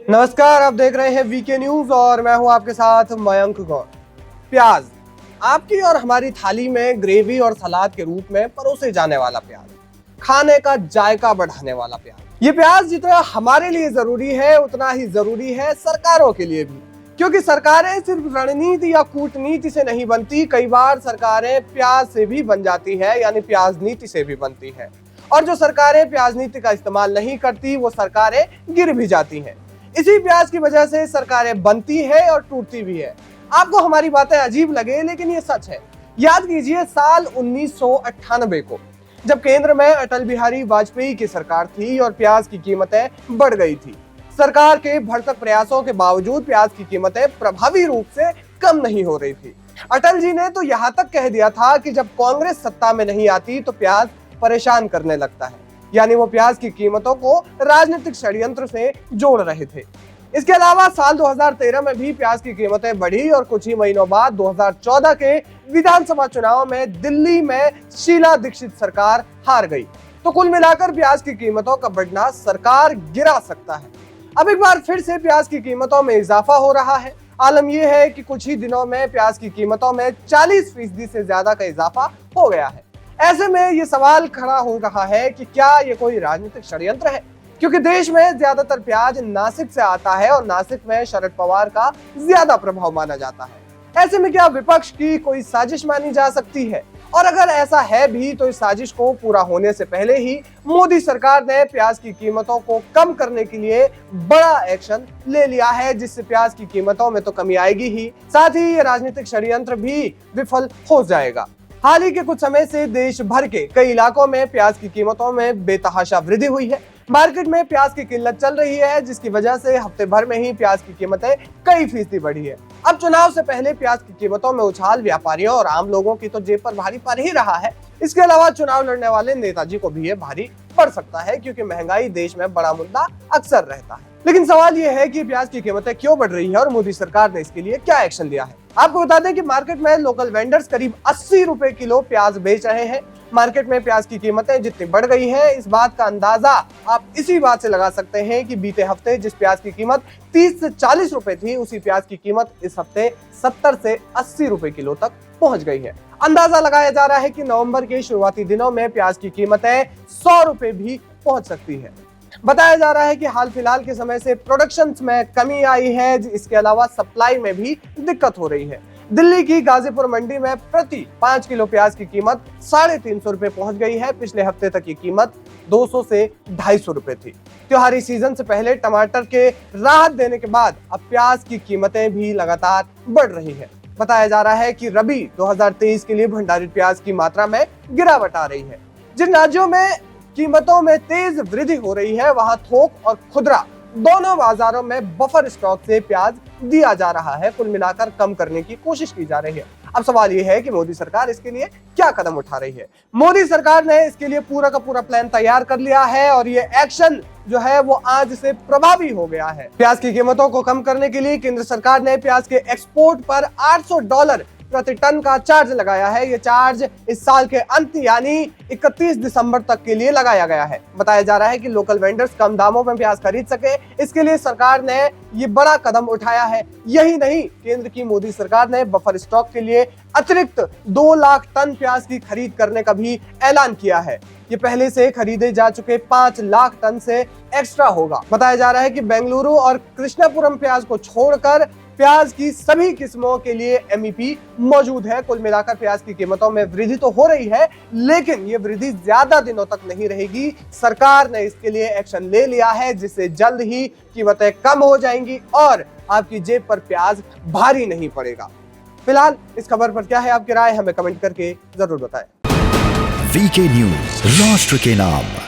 नमस्कार, आप देख रहे हैं वीके न्यूज और मैं हूं आपके साथ मयंक गौर। प्याज आपकी और हमारी थाली में ग्रेवी और सलाद के रूप में परोसे जाने वाला प्याज, खाने का जायका बढ़ाने वाला प्याज। ये प्याज जितना हमारे लिए जरूरी है उतना ही जरूरी है सरकारों के लिए भी, क्योंकि सरकारें सिर्फ रणनीति या कूटनीति से नहीं बनती, कई बार सरकारें प्याज से भी बन जाती है, यानी प्याज नीति से भी बनती है। और जो सरकारें प्याज नीति का इस्तेमाल नहीं करती वो सरकारें गिर भी जाती हैं। इसी प्याज की वजह से सरकारें बनती है और टूटती भी है। आपको हमारी बातें अजीब लगे लेकिन ये सच है। याद कीजिए साल 1998 को, जब केंद्र में अटल बिहारी वाजपेयी की सरकार थी और प्याज की कीमतें बढ़ गई थी। सरकार के भरसक प्रयासों के बावजूद प्याज की कीमतें प्रभावी रूप से कम नहीं हो रही थी। अटल जी ने तो यहाँ तक कह दिया था कि जब कांग्रेस सत्ता में नहीं आती तो प्याज परेशान करने लगता है, यानी वो प्याज की कीमतों को राजनीतिक षड्यंत्र से जोड़ रहे थे। इसके अलावा साल 2013 में भी प्याज की कीमतें बढ़ी और कुछ ही महीनों बाद 2014 के विधानसभा चुनाव में दिल्ली में शीला दीक्षित सरकार हार गई। तो कुल मिलाकर प्याज की कीमतों का बढ़ना सरकार गिरा सकता है। अब एक बार फिर से प्याज की कीमतों में इजाफा हो रहा है। आलम यह है कि कुछ ही दिनों में प्याज की कीमतों में 40% से ज्यादा का इजाफा हो गया है। ऐसे में ये सवाल खड़ा हो रहा है कि क्या ये कोई राजनीतिक षड्यंत्र है, क्योंकि देश में ज्यादातर प्याज नासिक से आता है और नासिक में शरद पवार का ज्यादा प्रभाव माना जाता है। ऐसे में क्या विपक्ष की कोई साजिश मानी जा सकती है? और अगर ऐसा है भी तो इस साजिश को पूरा होने से पहले ही मोदी सरकार ने प्याज की कीमतों को कम करने के लिए बड़ा एक्शन ले लिया है, जिससे प्याज की कीमतों में तो कमी आएगी ही, साथ ही ये राजनीतिक षड्यंत्र भी विफल हो जाएगा। हाल ही के कुछ समय से देश भर के कई इलाकों में प्याज की कीमतों में बेतहाशा वृद्धि हुई है। मार्केट में प्याज की किल्लत चल रही है, जिसकी वजह से हफ्ते भर में ही प्याज की कीमतें कई फीसदी बढ़ी है। अब चुनाव से पहले प्याज की कीमतों में उछाल व्यापारियों और आम लोगों की तो जेब पर भारी पड़ ही रहा है। इसके अलावा चुनाव लड़ने वाले नेताजी को भी ये भारी पड़ सकता है, क्योंकि महंगाई देश में बड़ा मुद्दा अक्सर रहता है। लेकिन सवाल ये है कि प्याज की कीमतें क्यों बढ़ रही है और मोदी सरकार ने इसके लिए क्या एक्शन लिया है। आपको बता दें कि मार्केट में लोकल वेंडर्स करीब 80 रुपए किलो प्याज बेच रहे हैं। मार्केट में प्याज की कीमतें जितनी बढ़ गई है, इस बात का अंदाजा आप इसी बात से लगा सकते हैं कि बीते हफ्ते जिस प्याज की कीमत 30 से 40 रुपए थी, उसी प्याज की कीमत इस हफ्ते 70 से 80 रुपए किलो तक पहुंच गई है। अंदाजा लगाया जा रहा है कि नवंबर के शुरुआती दिनों में प्याज की कीमतें 100 रुपए भी पहुंच सकती है। बताया जा रहा है कि हाल फिलहाल के समय से प्रोडक्शन में कमी आई है, इसके अलावा सप्लाई में भी दिक्कत हो रही है। दिल्ली की गाजीपुर मंडी में प्रति 5 किलो प्याज की कीमत 350 रुपए पहुंच गई है। पिछले हफ्ते तक की कीमत 200 से 250 रुपए थी। त्योहारी सीजन से पहले टमाटर के राहत देने के बाद अब प्याज की कीमतें भी लगातार बढ़ रही है। बताया जा रहा है कि रबी 2023 के लिए भंडारित प्याज की मात्रा में गिरावट आ रही है। जिन राज्यों में कीमतों में तेज वृद्धि हो रही है, वहां थोक और खुदरा दोनों बाजारों में बफर स्टॉक से प्याज दिया जा रहा है। कुल मिलाकर कम करने की कोशिश की जा रही है। अब सवाल यह है कि मोदी सरकार इसके लिए क्या कदम उठा रही है। मोदी सरकार ने इसके लिए पूरा का पूरा प्लान तैयार कर लिया है और ये एक्शन जो है वो आज से प्रभावी हो गया है। प्याज की कीमतों को कम करने के लिए केंद्र सरकार ने प्याज के एक्सपोर्ट पर $800 प्रति टन का चार्ज लगाया है। ये चार्ज इस साल के अंत यानी 31 दिसंबर तक के लिए लगाया गया है। बताया जा रहा है कि लोकल वेंडर्स कम दामों में प्याज खरीद सके, इसके लिए सरकार ने ये बड़ा कदम उठाया है। यही नहीं, केंद्र की मोदी सरकार ने बफर स्टॉक के लिए अतिरिक्त 2 लाख टन प्याज की खरीद करने का भी ऐलान किया है। ये पहले से खरीदे जा चुके 5 लाख टन से एक्स्ट्रा होगा। बताया जा रहा है कि बेंगलुरु और कृष्णापुरम प्याज को छोड़कर प्याज की सभी किस्मों के लिए एमईपी मौजूद है। कुल मिलाकर प्याज की कीमतों में वृद्धि तो हो रही है, लेकिन ये वृद्धि ज्यादा दिनों तक नहीं रहेगी। सरकार ने इसके लिए एक्शन ले लिया है, जिससे जल्द ही कीमतें कम हो जाएंगी और आपकी जेब पर प्याज भारी नहीं पड़ेगा। फिलहाल इस खबर पर क्या है आपकी राय, हमें कमेंट करके जरूर बताएं। वीके न्यूज, राष्ट्र के नाम।